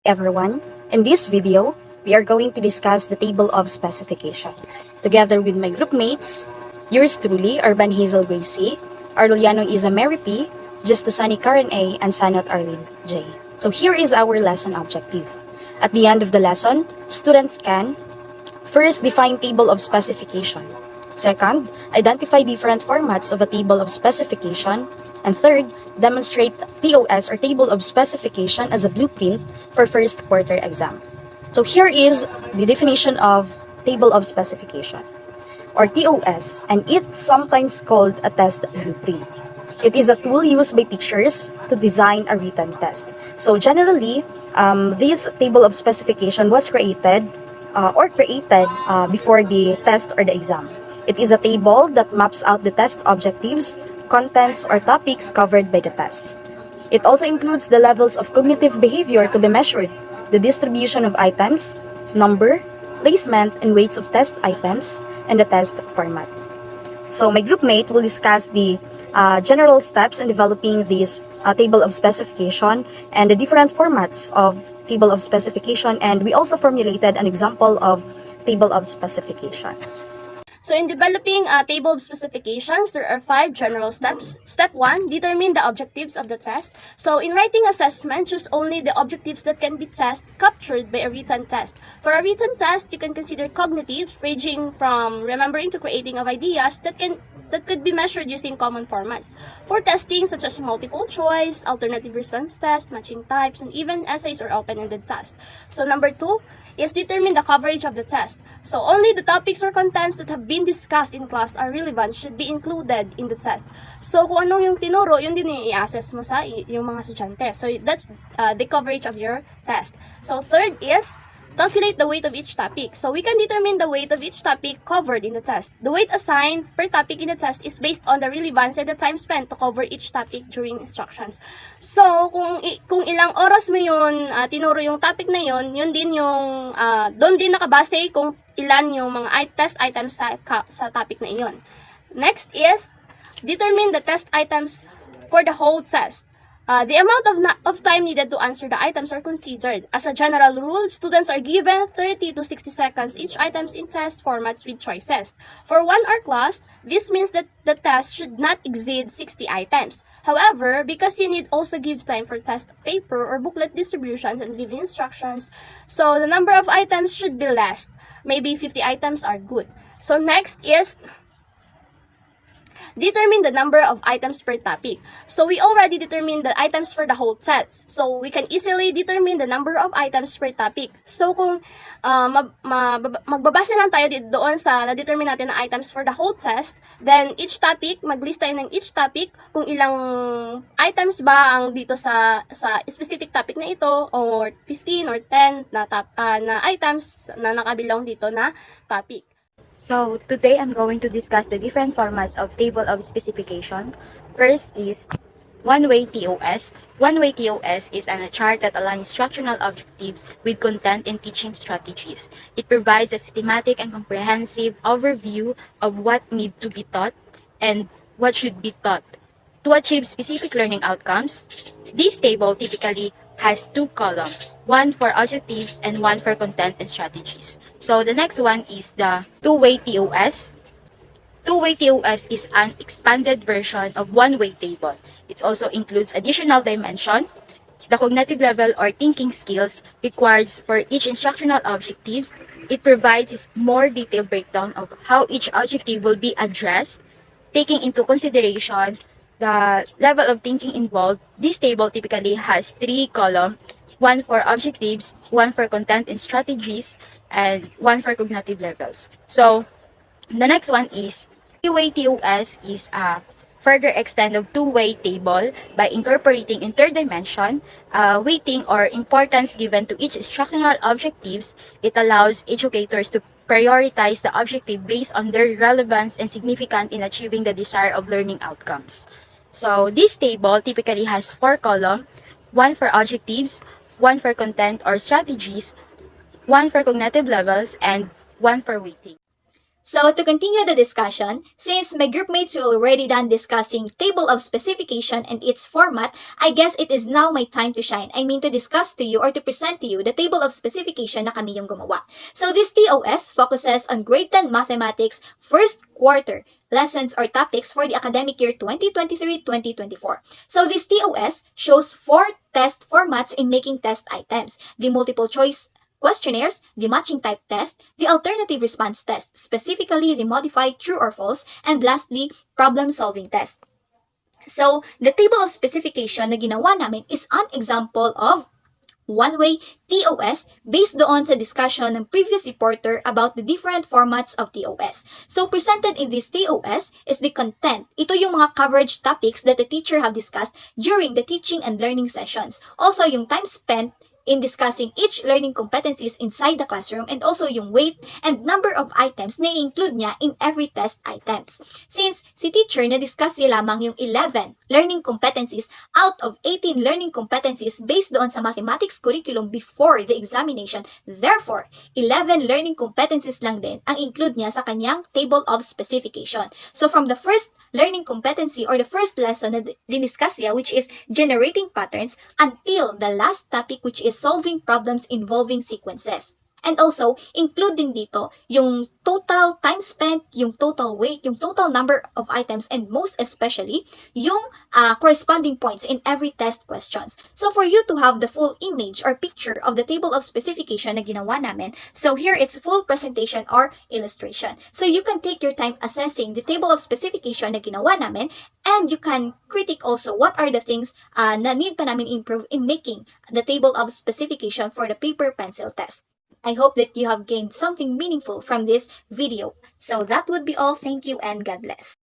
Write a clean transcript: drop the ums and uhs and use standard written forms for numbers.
everyone. In this video, we are going to discuss the table of specification. Together with my group mates, yours truly, Urban Hazel Gracie, Arliano Isa Mary P, Justusani Karen A, and Sanot Arlene J. So here is our lesson objective. At the end of the lesson, students can first define table of specification. Second, identify different formats of a table of specification. And third, demonstrate TOS or table of specification as a blueprint for first quarter exam. So here is the definition of table of specification or TOS, and it's sometimes called a test blueprint. It is a tool used by teachers to design a written test. So generally, this table of specification was created before the test or the exam. It is a table that maps out the test objectives, contents, or topics covered by the test. It also includes the levels of cognitive behavior to be measured, the distribution of items, number, placement, and weights of test items, and the test format. So my group mate will discuss the general steps in developing this table of specification and the different formats of table of specification, and we also formulated an example of table of specifications. So in developing a table of specifications, there are 5 general steps. Step 1, determine the objectives of the test. So in writing assessment, choose only the objectives that can be captured by a written test. For a written test, you can consider cognitive, ranging from remembering to creating of ideas that could be measured using common formats. For testing, such as multiple choice, alternative response test, matching types, and even essays or open-ended tests. So number 2 is determine the coverage of the test. So only the topics or contents that have been discussed in class are relevant should be included in the test. So kung anong yung tinuro, yun din yung i-assess mo sa yung mga estudyante. So that's the coverage of your test. So third is calculate the weight of each topic. So we can determine the weight of each topic covered in the test. The weight assigned per topic in the test is based on the relevance and the time spent to cover each topic during instructions. So kung ilang oras mo yun tinuro yung topic na yun, yun din yung doon din nakabase kung ilan yung mga test items sa topic na iyon. Next is determine the test items for the whole test. The amount of time needed to answer the items are considered. As a general rule, students are given 30 to 60 seconds each items in test formats with choices. For 1 hour class, this means that the test should not exceed 60 items. However, because you need also give time for test paper or booklet distributions and giving instructions, so the number of items should be less. Maybe 50 items are good. So next is determine the number of items per topic. So we already determined the items for the whole test. So we can easily determine the number of items per topic. So kung magbabase lang tayo doon sa na-determine natin na items for the whole test, then each topic, maglist tayo ng each topic kung ilang items ba ang dito sa specific topic na ito, or 15 or 10 na items na nakabilang dito na topic. So today I'm going to discuss the different formats of table of specification. First is one-way TOS. One-way TOS is a chart that aligns instructional objectives with content and teaching strategies. It provides a systematic and comprehensive overview of what needs to be taught and what should be taught to achieve specific learning outcomes. This table typically has 2 columns, one for objectives and one for content and strategies. So the next one is the two-way TOS. Two-way TOS is an expanded version of one-way table. It also includes additional dimension, the cognitive level or thinking skills required for each instructional objectives. It provides a more detailed breakdown of how each objective will be addressed, taking into consideration the level of thinking involved. This table typically has 3 columns, one for objectives, one for content and strategies, and one for cognitive levels. So the next one is two-way TOS is a further extent of two-way table by incorporating in third dimension, weighting or importance given to each instructional objectives. It allows educators to prioritize the objective based on their relevance and significance in achieving the desired of learning outcomes. So this table typically has 4 columns, one for objectives, one for content or strategies, one for cognitive levels, and one for weighting. So to continue the discussion, since my groupmates are already done discussing table of specification and its format, I guess it is now my time to shine. I mean to discuss to you or to present to you the table of specification na kami yung gumawa. So this TOS focuses on grade 10 mathematics first quarter lessons or topics for the academic year 2023-2024. So this TOS shows 4 test formats in making test items. The multiple choice questionnaires, the matching type test, the alternative response test, specifically the modified true or false, and lastly, problem-solving test. So, the table of specification na ginawa namin is an example of one-way TOS based doon sa discussion ng previous reporter about the different formats of TOS. So, presented in this TOS is the content. Ito yung mga coverage topics that the teacher have discussed during the teaching and learning sessions. Also, yung time spent in discussing each learning competencies inside the classroom and also yung weight and number of items na i-include niya in every test items. Since si teacher na-discuss niya lamang yung 11 learning competencies out of 18 learning competencies based doon sa mathematics curriculum before the examination, therefore, 11 learning competencies lang din ang include niya sa kanyang table of specification. So from the first learning competency or the first lesson na diniscuss niya, which is generating patterns, until the last topic, which is solving problems involving sequences. And also, include din dito yung total time spent, yung total weight, yung total number of items, and most especially, yung corresponding points in every test questions. So for you to have the full image or picture of the table of specification na ginawa namin, so here it's full presentation or illustration. So you can take your time assessing the table of specification na ginawa namin, and you can critique also what are the things na need pa namin improve in making the table of specification for the paper pencil test. I hope that you have gained something meaningful from this video. So that would be all. Thank you and God bless.